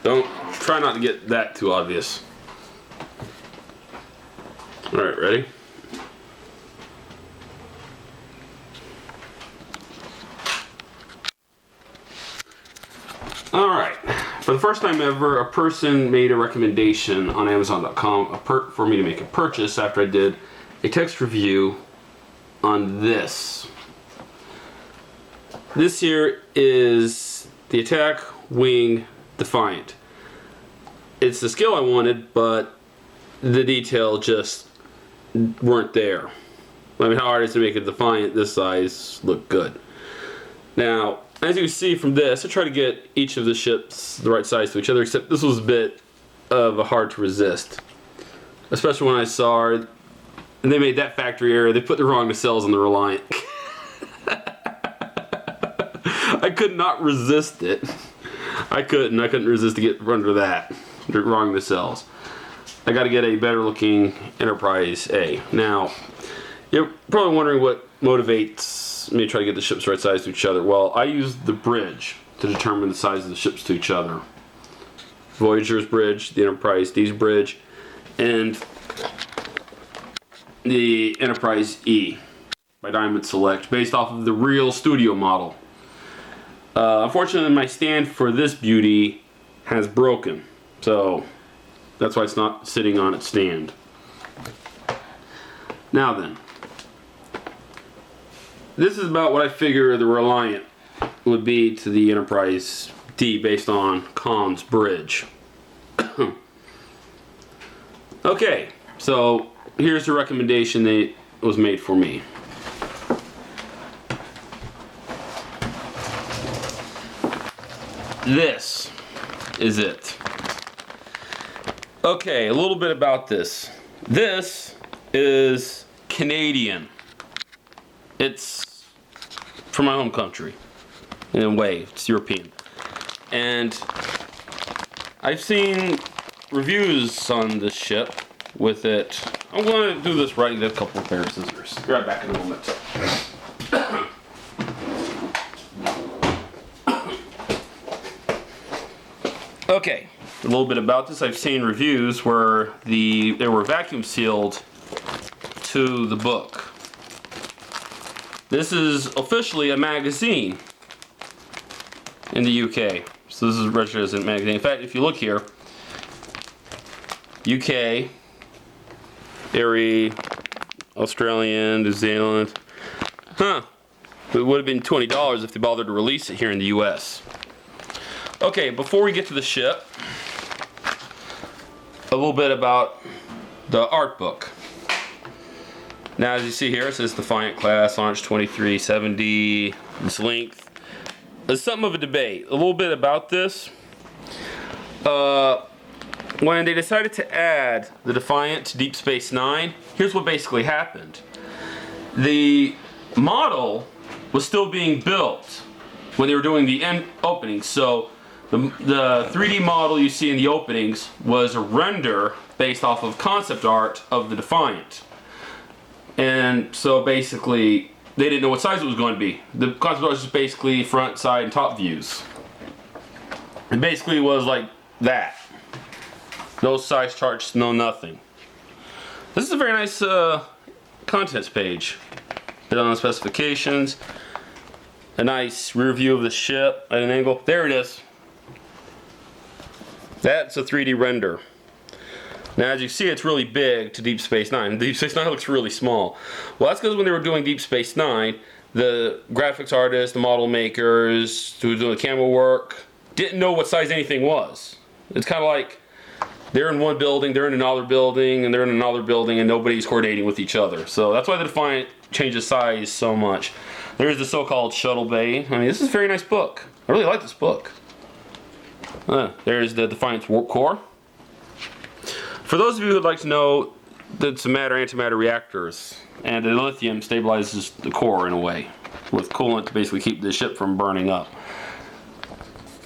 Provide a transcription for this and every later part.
Try not to get that too obvious. Alright, ready? Alright, for the first time ever, a person made a recommendation on Amazon.com for me to make a purchase after I did a text review on this. This here is the Attack Wing Defiant. It's the scale I wanted, but the detail just weren't there. I mean, how hard is it to make a Defiant this size look good? Now, as you can see from this, I tried to get each of the ships the right size to each other, except this was a bit of a hard to resist. Especially when I saw, and they made that factory error, they put the wrong nacelles on the Reliant. I could not resist it. I couldn't resist to get under that. The wrong nacelles. I got to get a better looking Enterprise A. Now, you're probably wondering what motivates me to try to get the ships right size to each other. Well, I use the bridge to determine the size of the ships to each other. Voyager's bridge, the Enterprise D's bridge, and the Enterprise E by Diamond Select, based off of the real studio model. Unfortunately, my stand for this beauty has broken, so that's why it's not sitting on its stand. Now then, this is about what I figure the Reliant would be to the Enterprise D based on Khan's bridge. Okay, so here's the recommendation that was made for me. This is it. Okay, a little bit about this. This is Canadian. It's from my home country. In a way, it's European. And I've seen reviews on this ship with it. I'm going to do this right with a couple of pairs of scissors. Be right back in a moment. Okay, a little bit about this. I've seen reviews where they were vacuum sealed to the book. This is officially a magazine in the UK. So this is registered as a magazine. In fact, if you look here, UK, Erie, Australian, New Zealand. Huh. It would have been $20 if they bothered to release it here in the U.S. Okay, before we get to the ship, a little bit about the art book. Now, as you see here, it says Defiant class, launch 2370, its length. There's something of a debate. A little bit about this. When they decided to add the Defiant to Deep Space Nine, here's what basically happened. The model was still being built when they were doing the end openings. So the 3D model you see in the openings was a render based off of concept art of the Defiant. And so basically, they didn't know what size it was going to be. The concept art was just basically front, side, and top views. It basically was like that. No size charts, no nothing. This is a very nice contents page. Bit on the specifications. A nice rear view of the ship at an angle. There it is. That's a 3D render. Now, as you see, it's really big to Deep Space Nine. Deep Space Nine looks really small. Well, that's because when they were doing Deep Space Nine, the graphics artists, the model makers, who were doing the camera work, didn't know what size anything was. It's kind of like they're in one building, they're in another building, and they're in another building, and nobody's coordinating with each other. So that's why the Defiant changes size so much. There's the so-called shuttle bay. I mean, this is a very nice book. I really like this book. There's the Defiant's warp core. For those of you who would like to know, it's matter-antimatter reactors, and the lithium stabilizes the core in a way, with coolant to basically keep the ship from burning up.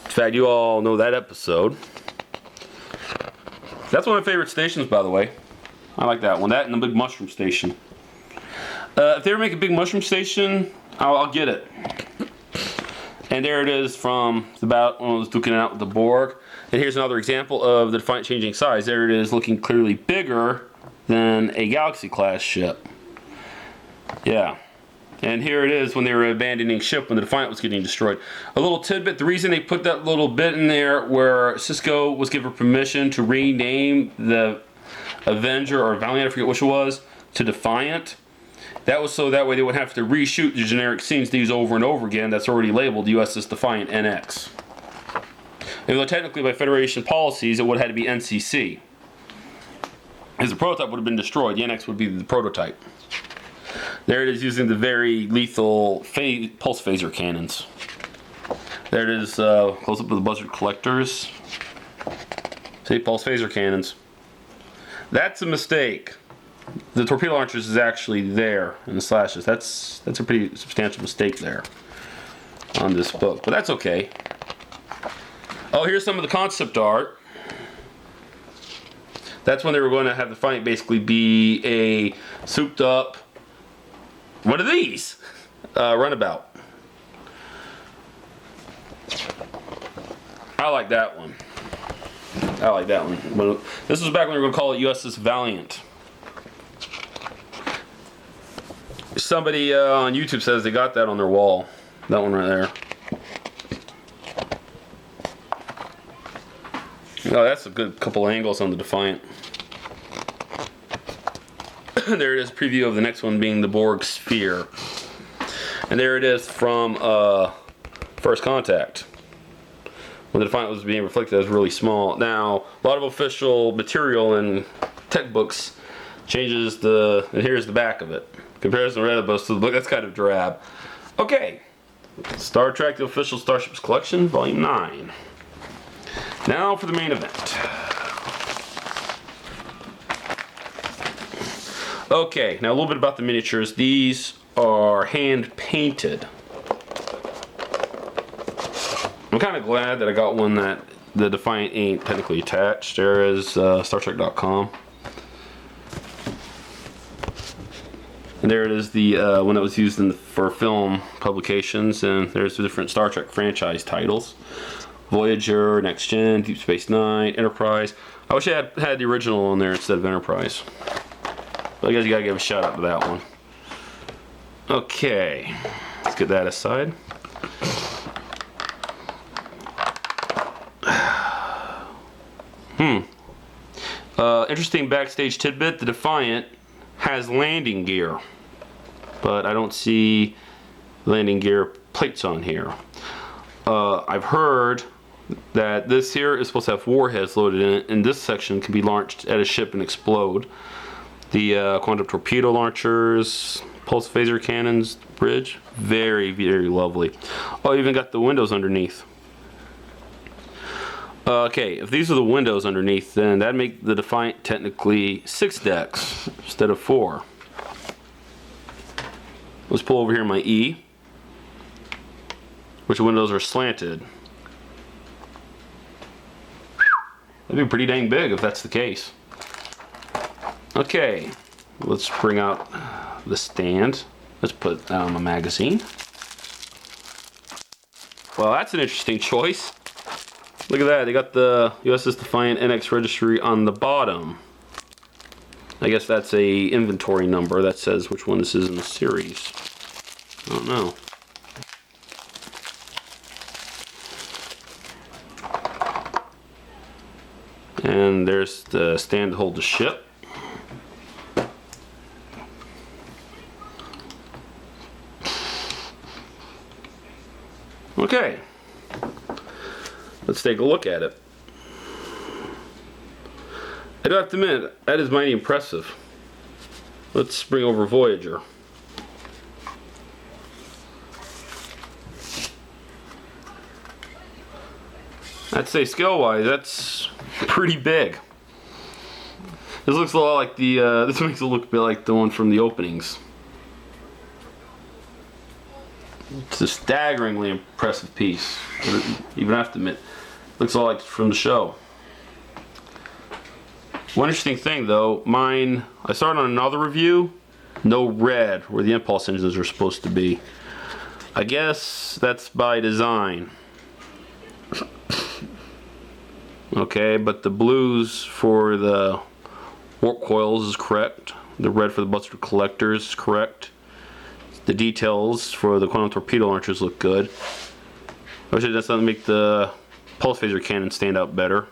In fact, you all know that episode. That's one of my favorite stations, by the way. I like that one. That and the big mushroom station. If they ever make a big mushroom station, I'll get it. And there it is from about when I was duking it out with the Borg. And here's another example of the Defiant changing size. There it is, looking clearly bigger than a Galaxy class ship. Yeah. And here it is when they were abandoning ship when the Defiant was getting destroyed. A little tidbit, the reason they put that little bit in there where Cisco was given permission to rename the Avenger or Valiant, I forget which it was, to Defiant. That was so that way they wouldn't have to reshoot the generic scenes they use over and over again that's already labeled U.S.S. Defiant NX. Even though technically by Federation policies it would have had to be NCC. Because the prototype would have been destroyed, the NX would be the prototype. There it is using the very lethal pulse phaser cannons. There it is, close up with the buzzard collectors. See, pulse phaser cannons. That's a mistake. The torpedo launchers is actually there in the slashes. That's a pretty substantial mistake there on this book, but that's okay. Oh, here's some of the concept art. That's when they were going to have the Defiant basically be a souped up, what are these? Runabout. I like that one. I like that one. This was back when we were going to call it U.S.S. Valiant. Somebody on YouTube says they got that on their wall. That one right there. Oh, that's a good couple angles on the Defiant. There it is, preview of the next one being the Borg Sphere. And there it is from First Contact. When the Defiant was being reflected as really small. Now, a lot of official material in tech books changes the, and here's the back of it. Comparison of Redbus to the book, that's kind of drab. Okay, Star Trek, the official Starships collection, volume 9. Now for the main event. Okay, now a little bit about the miniatures. These are hand painted. I'm kind of glad that I got one that the Defiant ain't technically attached. There is StarTrek.com. And there it is, the one that was used for film publications, and there's the different Star Trek franchise titles. Voyager, Next Gen, Deep Space Nine, Enterprise. I wish I had the original on there instead of Enterprise. But I guess you gotta give a shout out to that one. Okay, let's get that aside. Interesting backstage tidbit, the Defiant has landing gear, but I don't see landing gear plates on here. I've heard that this here is supposed to have warheads loaded in it, and this section can be launched at a ship and explode. The quantum torpedo launchers, pulse phaser cannons, bridge, very, very lovely. Oh, even got the windows underneath. Okay, if these are the windows underneath, then that'd make the Defiant technically 6 decks instead of 4. Let's pull over here my E, which windows are slanted. That'd be pretty dang big if that's the case. Okay, let's bring out the stand. Let's put that on my magazine. Well, that's an interesting choice. Look at that, they got the U.S.S. Defiant NX registry on the bottom. I guess that's a inventory number that says which one this is in the series. I don't know. And there's the stand to hold the ship. Okay. Let's take a look at it. I do have to admit, that is mighty impressive. Let's bring over Voyager. I'd say scale-wise, that's pretty big. This looks a lot like the, this makes it look a bit like the one from the openings. It's a staggeringly impressive piece. Even I have to admit, looks a lot like from the show. One interesting thing though, mine, I started on another review, no red where the impulse engines are supposed to be. I guess that's by design. Okay, but the blues for the warp coils is correct. The red for the buster collectors is correct. The details for the quantum torpedo launchers look good. I wish it does something to make the pulse phaser cannon stand out better.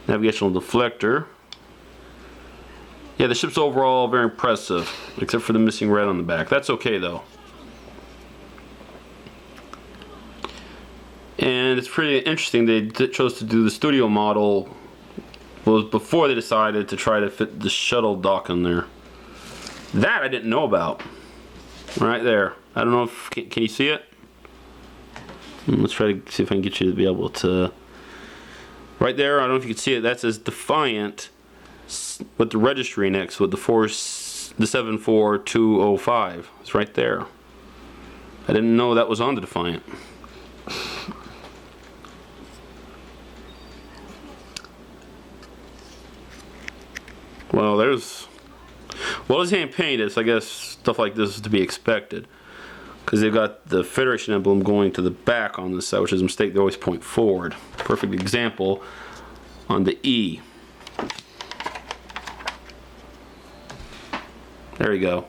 Navigational deflector. Yeah, the ship's overall very impressive, except for the missing red on the back. That's okay though. And it's pretty interesting they chose to do the studio model was before they decided to try to fit the shuttle dock in there. That I didn't know about. Right there. I don't know if can you see it? Let's try to see if I can get you to be able to. Right there, I don't know if you can see it. That says Defiant with the registry next with the 74205. It's right there. I didn't know that was on the Defiant. Well, there's hand painted, so I guess stuff like this is to be expected. Because they've got the Federation emblem going to the back on this side, which is a mistake. They always point forward. Perfect example on the E. There you go.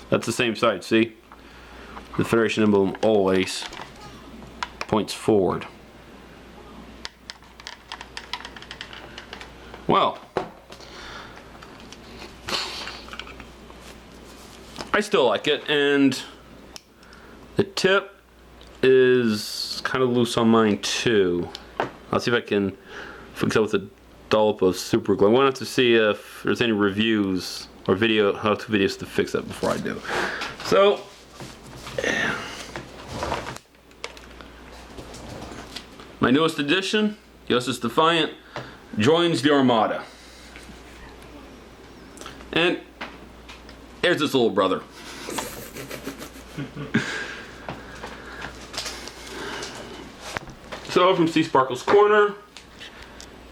That's the same side, see? The Federation emblem always points forward. Well, I still like it, and the tip is kind of loose on mine too. I'll see if I can fix it with a dollop of super glue. I want to see if there's any reviews or how-to videos to fix that before I do. So, my newest addition, U.S.S Defiant, joins the Armada. And here's his little brother. So from C Sparkle's Corner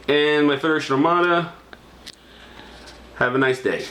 and my Federation Armada, have a nice day.